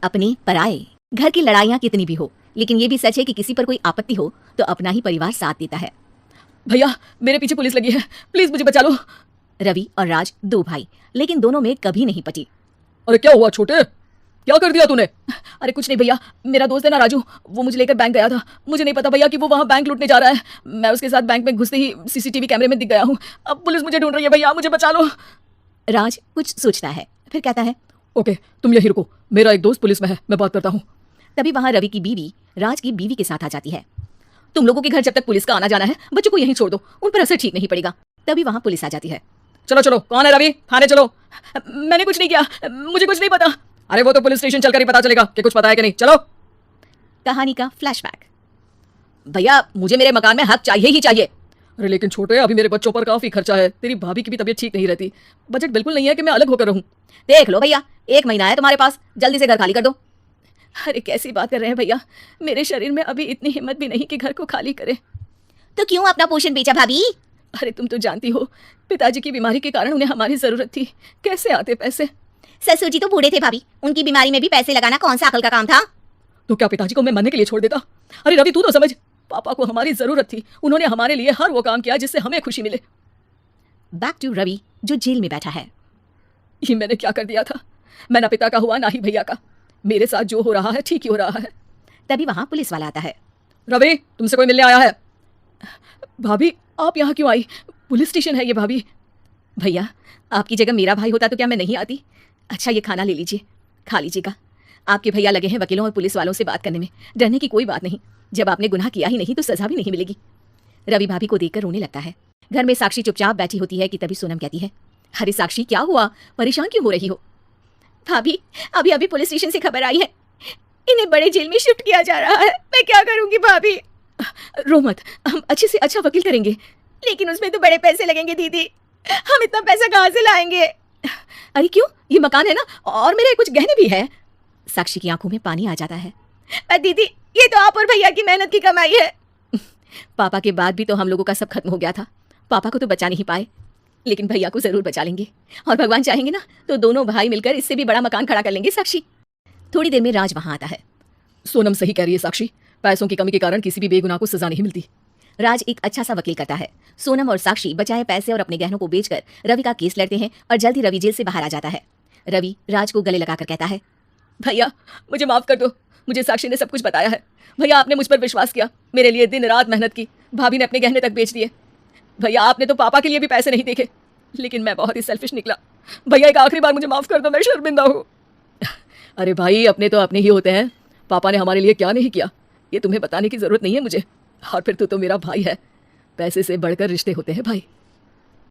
अपने पराए। घर की लड़ाइयाँ कितनी भी हो, लेकिन ये भी सच है कि किसी पर कोई आपत्ति हो तो अपना ही परिवार साथ देता है। भैया मेरे पीछे पुलिस लगी है, प्लीज मुझे बचा लो। रवि और राज दो भाई, लेकिन दोनों में कभी नहीं पटी। अरे क्या हुआ छोटे, क्या कर दिया तूने? अरे कुछ नहीं भैया, मेरा दोस्त है ना राजू, वो मुझे लेकर बैंक गया था। मुझे नहीं पता भैया कि वो वहाँ बैंक लूटने जा रहा है। मैं उसके साथ बैंक में घुसते ही सीसीटीवी कैमरे में दिख गया हूँ। अब पुलिस मुझे ढूंढ रही है भैया, मुझे बचा लो। राज कुछ सोचता है, फिर कहता है ओके तुम यही रुको, मेरा एक दोस्त पुलिस में है, मैं बात करता हूँ। तभी वहाँ रवि की बीवी राज की बीवी के साथ आ जाती है। तुम लोगों के घर जब तक पुलिस का आना जाना है, बच्चों को यहीं छोड़ दो, उन पर असर ठीक नहीं पड़ेगा। तभी वहाँ पुलिस आ जाती है। चलो चलो, कौन है रवि, थाने चलो। मैंने कुछ नहीं किया, मुझे कुछ नहीं पता। अरे वो तो पुलिस स्टेशन चलकर ही पता चलेगा कि कुछ पता है कि नहीं, चलो। कहानी का फ्लैशबैक। भैया मुझे मेरे मकान में हक चाहिए ही चाहिए। अरे लेकिन छोटे, अभी मेरे बच्चों पर काफी खर्चा है, तेरी भाभी की भी तबीयत ठीक नहीं रहती, बजट बिल्कुल नहीं है कि मैं अलग होकर रहूं। देख लो भैया, 1 महीना है तुम्हारे पास, जल्दी से घर खाली कर दो। अरे कैसी बात कर रहे हैं भैया, मेरे शरीर में अभी इतनी हिम्मत भी नहीं कि घर को खाली करे। तो क्यों अपना पोषण बेचा भाभी? अरे तुम तो जानती हो, पिताजी की बीमारी के कारण उन्हें हमारी जरूरत थी, कैसे आते पैसे। ससुर जी तो बूढ़े थे भाभी, उनकी बीमारी में भी पैसे लगाना कौन सा अकल का काम था? तो क्या पिताजी को मैं मरने के लिए छोड़ देता? अरे रवि तू तो समझ, पापा को हमारी जरूरत थी, उन्होंने हमारे लिए हर वो काम किया जिससे हमें खुशी मिले। बैक टू रवि जो जेल में बैठा है। ये मैंने क्या कर दिया था? मैं ना पिता का हुआ ना ही भैया का, मेरे साथ जो हो रहा है ठीक ही हो रहा है। तभी वहां पुलिस वाला आता है। रवि तुमसे कोई मिलने आया है। भाभी आप यहाँ क्यों आई? पुलिस स्टेशन है ये भाभी। भैया आपकी जगह मेरा भाई होता तो क्या मैं नहीं आती? अच्छा ये खाना ले लीजिए, खा लीजिएगा। आपके भैया लगे हैं वकीलों और पुलिस वालों से बात करने में, डरने की कोई बात नहीं। जब आपने गुनाह किया ही नहीं तो सजा भी नहीं मिलेगी। रवि भाभी को देखकर रोने लगता है। घर में साक्षी चुपचाप बैठी होती है कि तभी सोनम कहती है, अरे साक्षी क्या हुआ, परेशान क्यों हो रही हो? भाभी अभी अभी पुलिस स्टेशन से खबर आई है, इन्हें बड़े जेल में शिफ्ट किया जा रहा है। मैं क्या करूंगी भाभी? रो मत, हम अच्छे से अच्छा वकील करेंगे। लेकिन उसमें तो बड़े पैसे लगेंगे दीदी, हम इतना पैसा कहाँ से लाएंगे? अरे क्यों, ये मकान है ना, और मेरे कुछ गहने भी है। साक्षी की आंखों में पानी आ जाता है। दीदी ये तो आप और भैया की मेहनत की कमाई है। पापा के बाद भी तो हम लोगों का सब खत्म हो गया था, पापा को तो बचा नहीं पाए, लेकिन भैया को जरूर बचा लेंगे, और भगवान चाहेंगे ना तो दोनों भाई मिलकर इससे भी बड़ा मकान खड़ा कर लेंगे। साक्षी। थोड़ी देर में राज वहां आता है। सोनम सही कह रही है साक्षी, पैसों की कमी के कारण किसी भी बेगुनाह को सजा नहीं मिलती। राज एक अच्छा सा वकील करता है। सोनम और साक्षी बचाए पैसे और अपने गहनों को बेचकर रवि का केस लड़ते हैं और जल्द ही रवि जेल से बाहर आ जाता है। रवि राज को गले लगाकर कहता है, भैया मुझे माफ कर दो, मुझे साक्षी ने सब कुछ बताया है। भैया आपने मुझ पर विश्वास किया, मेरे लिए दिन रात मेहनत की, भाभी ने अपने गहने तक बेच दिए। भैया आपने तो पापा के लिए भी पैसे नहीं देखे, लेकिन मैं बहुत ही सेल्फिश निकला। भैया एक आखिरी बार मुझे माफ कर दो, मैं शर्मिंदा हूँ। अरे भाई अपने तो अपने ही होते हैं, पापा ने हमारे लिए क्या नहीं किया ये तुम्हें बताने की जरूरत नहीं है मुझे। और फिर तू तो मेरा भाई है, पैसे से बढ़कर रिश्ते होते हैं भाई।